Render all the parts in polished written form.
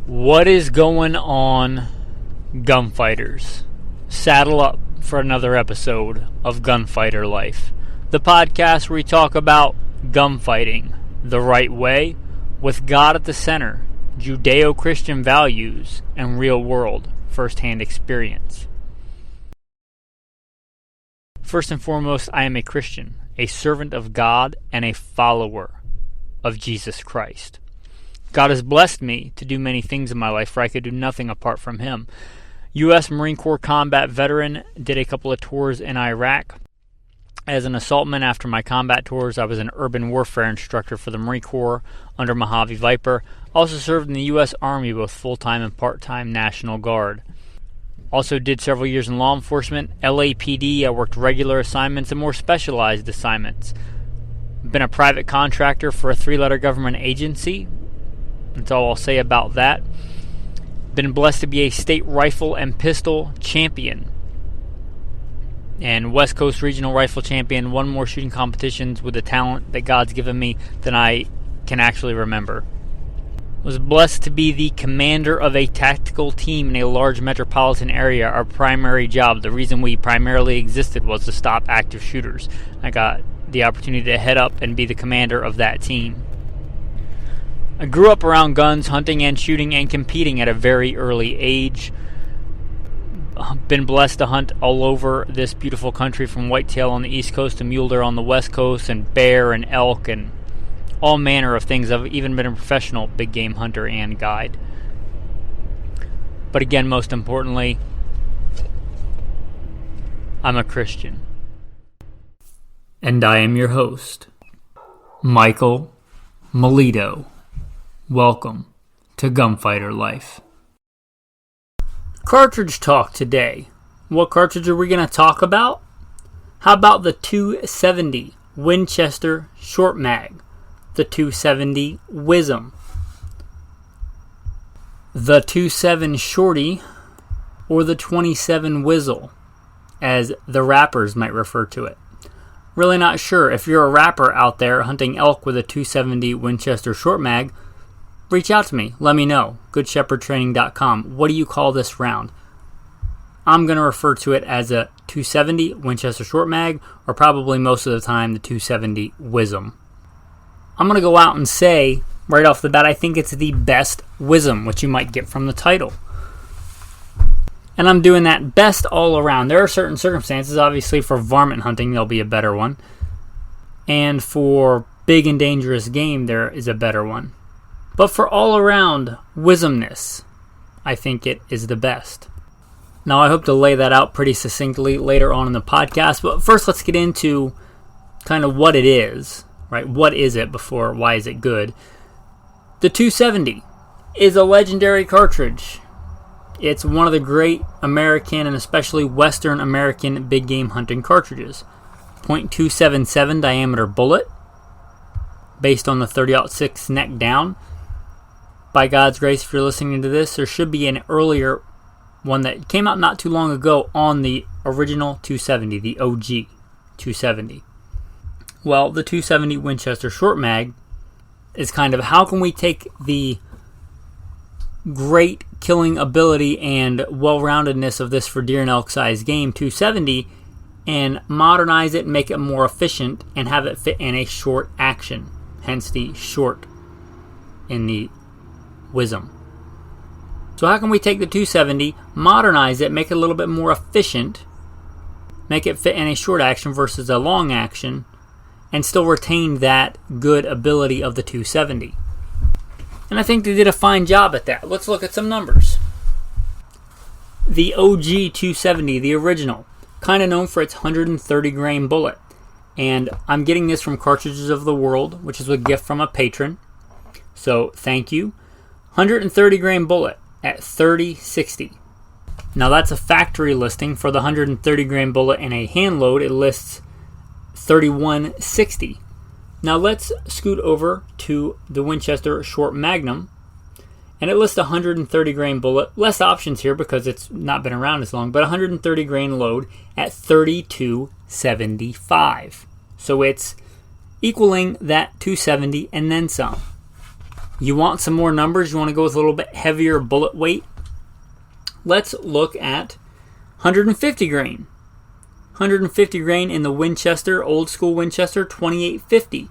What is going on, gunfighters? Saddle up for another episode of Gunfighter Life, the podcast where we talk about gunfighting the right way, with God at the center, Judeo-Christian values, and real-world first-hand experience. First and foremost, I am a Christian, a servant of God, and a follower of Jesus Christ. God has blessed me to do many things in my life, for I could do nothing apart from Him. U.S. Marine Corps combat veteran, did a couple of tours in Iraq. As an assaultman after my combat tours, I was an urban warfare instructor for the Marine Corps under Mojave Viper. Also served in the U.S. Army, both full-time and part-time National Guard. Also did several years in law enforcement, LAPD. I worked regular assignments and more specialized assignments. Been a private contractor for a 3-letter government agency. That's all I'll say about that. Been blessed to be a state rifle and pistol champion and West Coast regional rifle champion. Won more shooting competitions with the talent that God's given me than I can actually remember. Was blessed to be the commander of a tactical team in a large metropolitan area. Our primary job, the reason we primarily existed, was to stop active shooters. I got the opportunity to head up and be the commander of that team. I grew up around guns, hunting and shooting, and competing at a very early age. Been blessed to hunt all over this beautiful country, from whitetail on the East Coast to mule deer on the West Coast, and bear and elk and all manner of things. I've even been a professional big game hunter and guide. But again, most importantly, I'm a Christian. And I am your host, Michael MILITO. Welcome to Gunfighter Life. Cartridge talk today. What cartridge are we going to talk about? How about the 270 Winchester Short Mag, the 270 W.S.M, the 27 Shorty, or the 27 Whizzle, as the rappers might refer to it. Really not sure. If you're a rapper out there hunting elk with a 270 Winchester Short Mag, reach out to me. Let me know. GoodShepherdTraining.com. What do you call this round? I'm going to refer to it as a 270 Winchester Short Mag, or probably most of the time the 270 W.S.M. I'm going to go out and say, right off the bat, I think it's the best W.S.M, which you might get from the title. And I'm doing that best all around. There are certain circumstances. Obviously, for varmint hunting, there'll be a better one. And for big and dangerous game, there is a better one. But for all-around W.S.M-ness, I think it is the best. Now, I hope to lay that out pretty succinctly later on in the podcast. But first, let's get into kind of what it is, right? What is it before why is it good? The 270 is a legendary cartridge. It's one of the great American and especially Western American big game hunting cartridges. .277 diameter bullet, based on the 30-06 neck down. By God's grace, if you're listening to this, there should be an earlier one that came out not too long ago on the original 270, the OG 270. Well, the 270 Winchester Short Mag is kind of how can we take the great killing ability and well-roundedness of this for deer and elk size game 270 and modernize it and make it more efficient and have it fit in a short action, hence the short in the W.S.M. So how can we take the 270, modernize it, make it a little bit more efficient, make it fit in a short action versus a long action, and still retain that good ability of the 270? And I think they did a fine job at that. Let's look at some numbers. The OG 270, the original, kind of known for its 130 grain bullet. And I'm getting this from Cartridges of the World, which is a gift from a patron. So thank you. 130 grain bullet at 3060. Now that's a factory listing. For the 130 grain bullet in a hand load, it lists 3160. Now let's scoot over to the Winchester Short Magnum, and it lists 130 grain bullet. Less options here because it's not been around as long, but 130 grain load at 3275. So it's equaling that 270 and then some. You want some more numbers? You want to go with a little bit heavier bullet weight? Let's look at 150 grain. 150 grain in the Winchester, old school Winchester, $28.50.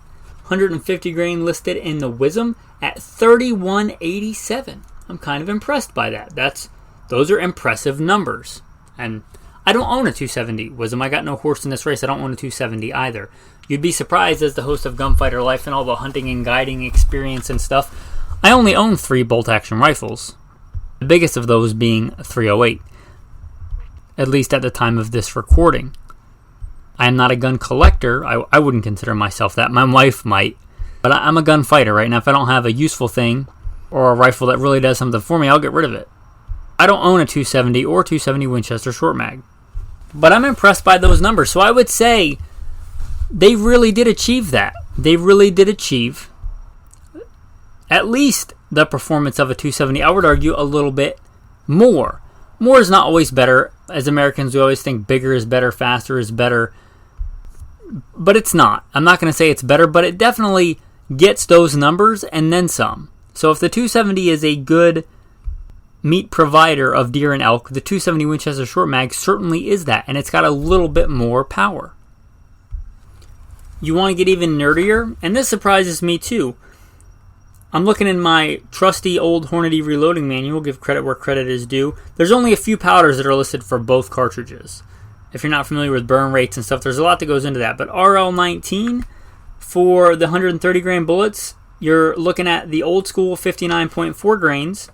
150 grain listed in the W.S.M at $31.87. I'm kind of impressed by that. Those are impressive numbers. And I don't own a 270 W.S.M. I got no horse in this race. I don't own a 270 either. You'd be surprised, as the host of Gunfighter Life and all the hunting and guiding experience and stuff, I only own 3 bolt-action rifles. The biggest of those being a 308, at least at the time of this recording. I am not a gun collector. I wouldn't consider myself that. My wife might. But I'm a gun fighter, right? Now, if I don't have a useful thing or a rifle that really does something for me, I'll get rid of it. I don't own a 270 or 270 Winchester short mag. But I'm impressed by those numbers. So I would say they really did achieve that. They really did achieve at least the performance of a 270. I would argue a little bit more. More is not always better. As Americans, we always think bigger is better, faster is better. But it's not. I'm not going to say it's better, but it definitely gets those numbers and then some. So if the 270 is a good meat provider of deer and elk, the 270 Winchester short mag certainly is that, and it's got a little bit more power. You want to get even nerdier? And this surprises me too. I'm looking in my trusty old Hornady reloading manual, give credit where credit is due. There's only a few powders that are listed for both cartridges. If you're not familiar with burn rates and stuff, there's a lot that goes into that. But RL19, for the 130 grain bullets, you're looking at the old school 59.4 grains,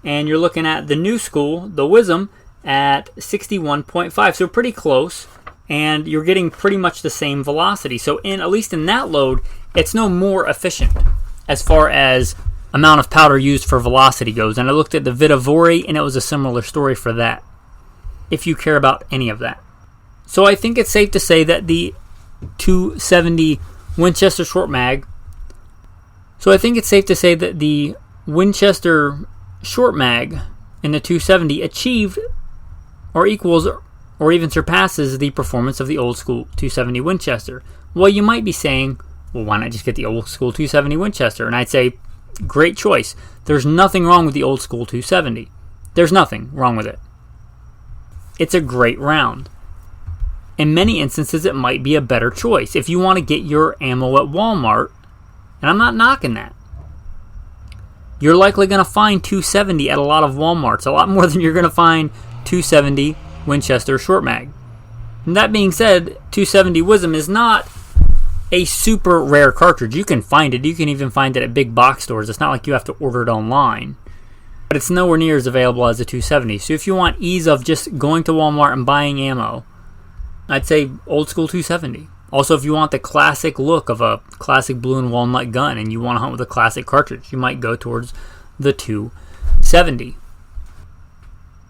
and you're looking at the new school, the W.S.M, at 61.5. So pretty close, and you're getting pretty much the same velocity. So at least in that load, it's no more efficient as far as amount of powder used for velocity goes. And I looked at the Vitavori, and it was a similar story for that, if you care about any of that. So I think it's safe to say that the 270 Winchester short mag, Winchester short mag in the 270 achieved or equals or even surpasses the performance of the old school 270 Winchester. Well, you might be saying, well, why not just get the old school 270 Winchester? And I'd say, great choice. There's nothing wrong with the old school 270. There's nothing wrong with it. It's a great round. In many instances, it might be a better choice. If you want to get your ammo at Walmart, and I'm not knocking that, you're likely going to find 270 at a lot of Walmarts, a lot more than you're going to find 270 Winchester short mag. And that being said, 270 W.S.M is not a super rare cartridge. You can find it. You can even find it at big box stores. It's not like you have to order it online. But it's nowhere near as available as a 270. So if you want ease of just going to Walmart and buying ammo, I'd say old school 270. Also, if you want the classic look of a classic blue and walnut gun and you want to hunt with a classic cartridge, you might go towards the 270.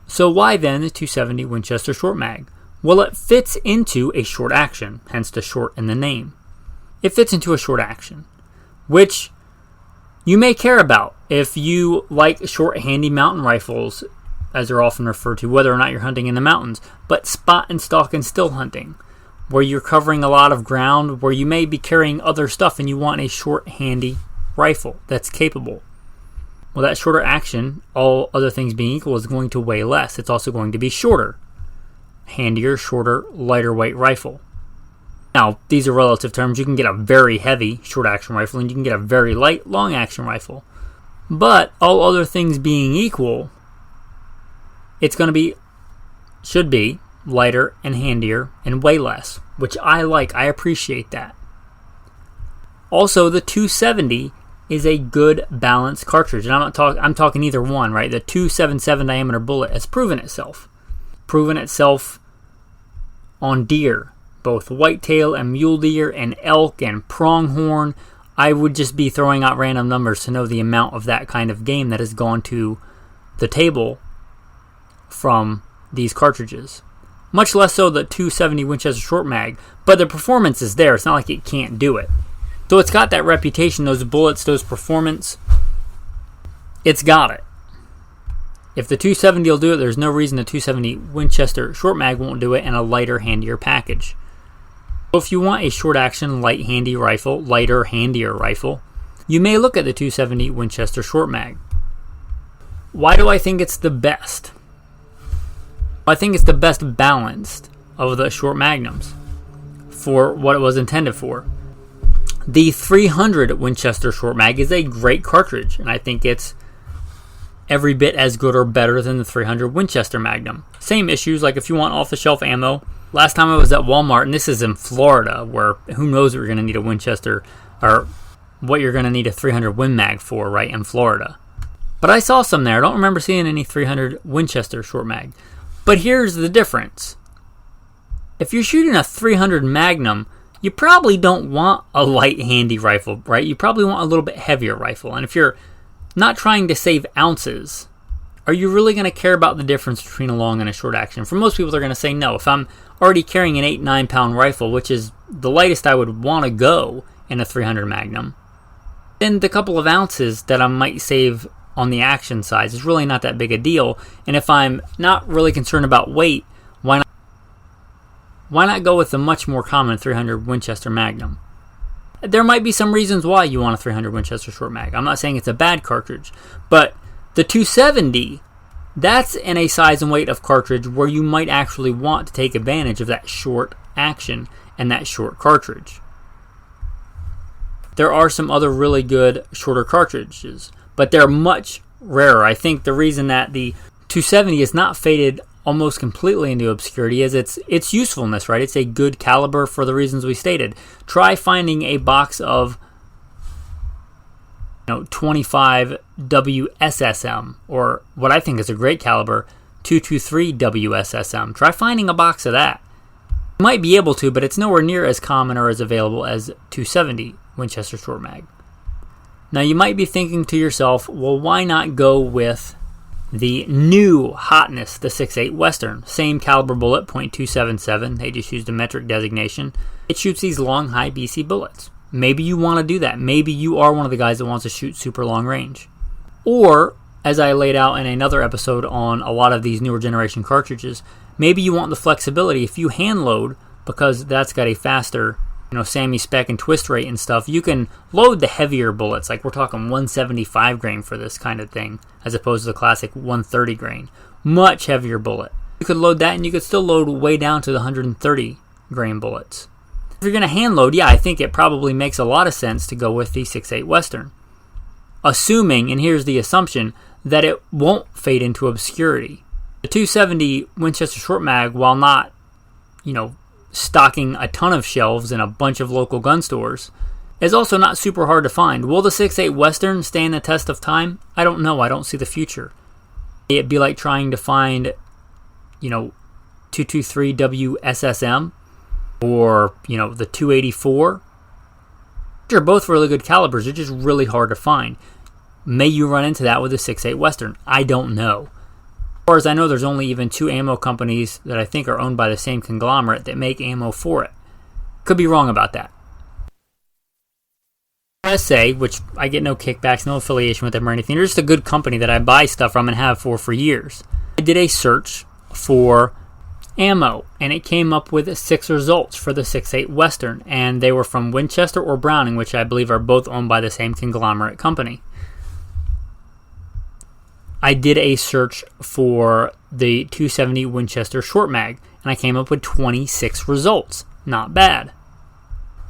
So why then the 270 Winchester short mag? Well, it fits into a short action, hence the short in the name. It fits into a short action, which you may care about if you like short handy mountain rifles, as they're often referred to, whether or not you're hunting in the mountains, but spot and stalk and still hunting, where you're covering a lot of ground, where you may be carrying other stuff and you want a short handy rifle that's capable. Well, that shorter action, all other things being equal, is going to weigh less. It's also going to be shorter. Handier, shorter, lighter weight rifle. Now, these are relative terms. You can get a very heavy short action rifle and you can get a very light long action rifle. But all other things being equal, it's going to be, should be, lighter and handier and weigh less, which I like. I appreciate that. Also, the 270 is a good balanced cartridge. And I'm talking either one, right? The 277 diameter bullet has proven itself. Proven itself on deer, both whitetail and mule deer and elk and pronghorn. I would just be throwing out random numbers to know the amount of that kind of game that has gone to the table from these cartridges. Much less so the 270 Winchester short mag, but the performance is there. It's not like it can't do it. So it's got that reputation, those bullets, those performance. It's got it. If the 270 will do it, there's no reason the 270 Winchester short mag won't do it in a lighter, handier package. So if you want a short action, light, handy rifle, lighter, handier rifle, you may look at the 270 Winchester Short Mag. Why do I think it's the best? I think it's the best balanced of the short magnums for what it was intended for. The 300 Winchester Short Mag is a great cartridge, and I think it's every bit as good or better than the 300 Winchester Magnum. Same issues, like if you want off-the-shelf ammo. Last time I was at Walmart, and this is in Florida, where who knows what you're going to need a Winchester, or what you're going to need a 300 Win Mag for, right, in Florida. But I saw some there. I don't remember seeing any 300 Winchester Short Mag. But here's the difference. If you're shooting a 300 Magnum, you probably don't want a light handy rifle, right? You probably want a little bit heavier rifle. And if you're not trying to save ounces, are you really going to care about the difference between a long and a short action? For most people, they're going to say no. If I'm already carrying an 8-9 pound rifle, which is the lightest I would want to go in a 300 Magnum, then the couple of ounces that I might save on the action size is really not that big a deal. And if I'm not really concerned about weight, why not go with the much more common 300 Winchester Magnum? There might be some reasons why you want a 300 Winchester Short Mag. I'm not saying it's a bad cartridge, but the 270, that's in a size and weight of cartridge where you might actually want to take advantage of that short action and that short cartridge. There are some other really good shorter cartridges, but they're much rarer. I think the reason that the 270 is not faded almost completely into obscurity is its usefulness, right? It's a good caliber for the reasons we stated. Try finding a box of 25 W.S.M, or what I think is a great caliber, 223 W.S.M. Try finding a box of that. You might be able to, but it's nowhere near as common or as available as 270 Winchester Short Mag. Now you might be thinking to yourself, well, why not go with the new hotness, the 6.8 Western? Same caliber bullet, .277. They just used a metric designation. It shoots these long, high BC bullets. Maybe you want to do that. Maybe you are one of the guys that wants to shoot super long range. Or, as I laid out in another episode on a lot of these newer generation cartridges, maybe you want the flexibility. If you hand load, because that's got a faster SAMI spec and twist rate and stuff, you can load the heavier bullets, like we're talking 175 grain for this kind of thing, as opposed to the classic 130 grain. Much heavier bullet. You could load that, and you could still load way down to the 130 grain bullets. If you're going to hand load, yeah, I think it probably makes a lot of sense to go with the 6.8 Western. Assuming, and here's the assumption, that it won't fade into obscurity. The 270 Winchester Short Mag, while not, stocking a ton of shelves in a bunch of local gun stores, is also not super hard to find. Will the 6.8 Western stand the test of time? I don't know. I don't see the future. It'd be like trying to find, 223 W.S.M. or, the 284. They're both really good calibers. They're just really hard to find. May you run into that with the 6.8 Western? I don't know. As far as I know, there's only even 2 ammo companies that I think are owned by the same conglomerate that make ammo for it. Could be wrong about that. SA, which I get no kickbacks, no affiliation with them or anything. They're just a good company that I buy stuff from and have for years. I did a search for ammo, and it came up with 6 results for the 6.8 Western, and they were from Winchester or Browning, which I believe are both owned by the same conglomerate company. I did a search for the 270 Winchester Short Mag, and I came up with 26 results. Not bad.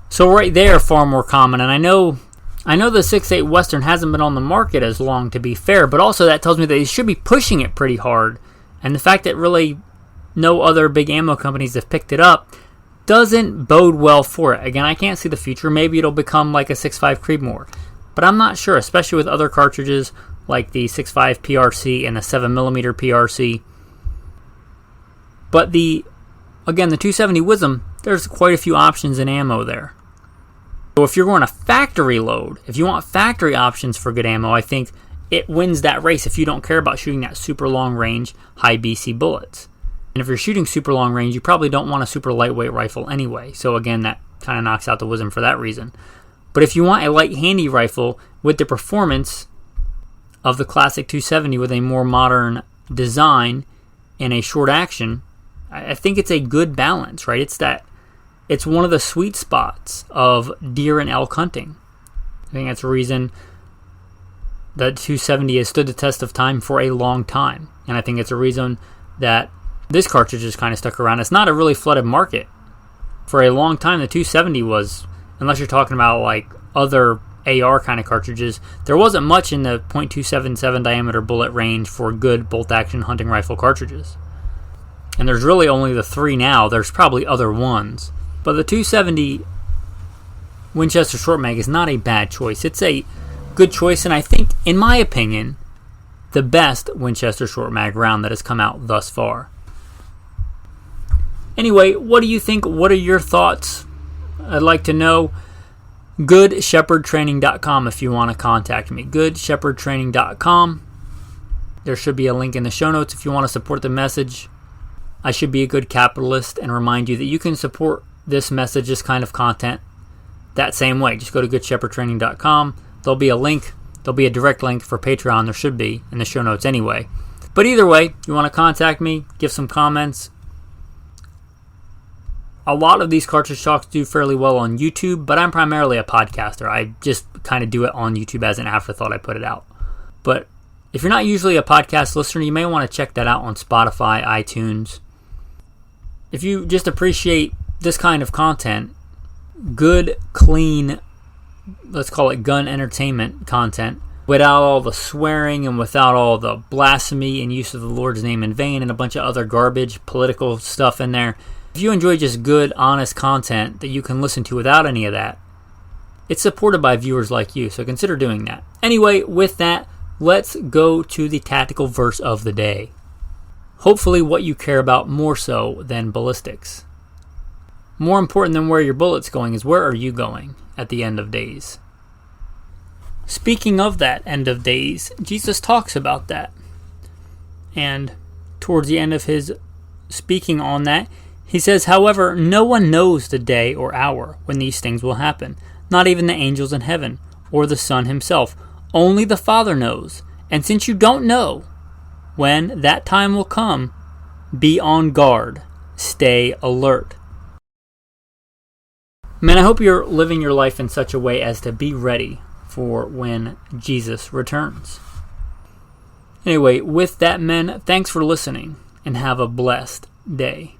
So right there, far more common, and I know the 6.8 Western hasn't been on the market as long, to be fair, but also that tells me that they should be pushing it pretty hard, and the fact that really no other big ammo companies have picked it up doesn't bode well for it. Again, I can't see the future. Maybe it'll become like a 6.5 Creedmoor, but I'm not sure, especially with other cartridges like the 6.5 PRC and the 7mm PRC. But the 270 WSM, there's quite a few options in ammo there. So if you're going to factory load, if you want factory options for good ammo, I think it wins that race if you don't care about shooting that super long range, high BC bullets. And if you're shooting super long range, you probably don't want a super lightweight rifle anyway. So again, that kind of knocks out the WSM for that reason. But if you want a light handy rifle with the performance of the classic 270 with a more modern design and a short action, I think it's a good balance, right? It's one of the sweet spots of deer and elk hunting. I think that's a reason that 270 has stood the test of time for a long time. And I think it's a reason that this cartridge is kind of stuck around. It's not a really flooded market. For a long time, the 270 was, unless you're talking about like other AR kind of cartridges, there wasn't much in the .277 diameter bullet range for good bolt-action hunting rifle cartridges. And there's really only the 3 now. There's probably other ones. But the 270 Winchester short mag is not a bad choice. It's a good choice, and I think, in my opinion, the best Winchester short mag round that has come out thus far. Anyway, what do you think? What are your thoughts? I'd like to know. GoodShepherdTraining.com if you want to contact me. GoodShepherdTraining.com. There should be a link in the show notes if you want to support the message. I should be a good capitalist and remind you that you can support this message, this kind of content, that same way. Just go to GoodShepherdTraining.com. There'll be a link. There'll be a direct link for Patreon. There should be in the show notes anyway. But either way, you want to contact me, give some comments. A lot of these cartridge talks do fairly well on YouTube, but I'm primarily a podcaster. I just kind of do it on YouTube as an afterthought. I put it out. But if you're not usually a podcast listener, you may want to check that out on Spotify, iTunes. If you just appreciate this kind of content, good, clean, let's call it gun entertainment content, without all the swearing and without all the blasphemy and use of the Lord's name in vain and a bunch of other garbage, political stuff in there. If you enjoy just good, honest content that you can listen to without any of that, it's supported by viewers like you, so consider doing that. Anyway, with that, let's go to the tactical verse of the day. Hopefully what you care about more so than ballistics. More important than where your bullet's going is where are you going at the end of days. Speaking of that end of days, Jesus talks about that. And towards the end of his speaking on that, he says, however, no one knows the day or hour when these things will happen, not even the angels in heaven or the Son himself. Only the Father knows. And since you don't know when that time will come, be on guard. Stay alert. Man, I hope you're living your life in such a way as to be ready for when Jesus returns. Anyway, with that, men, thanks for listening and have a blessed day.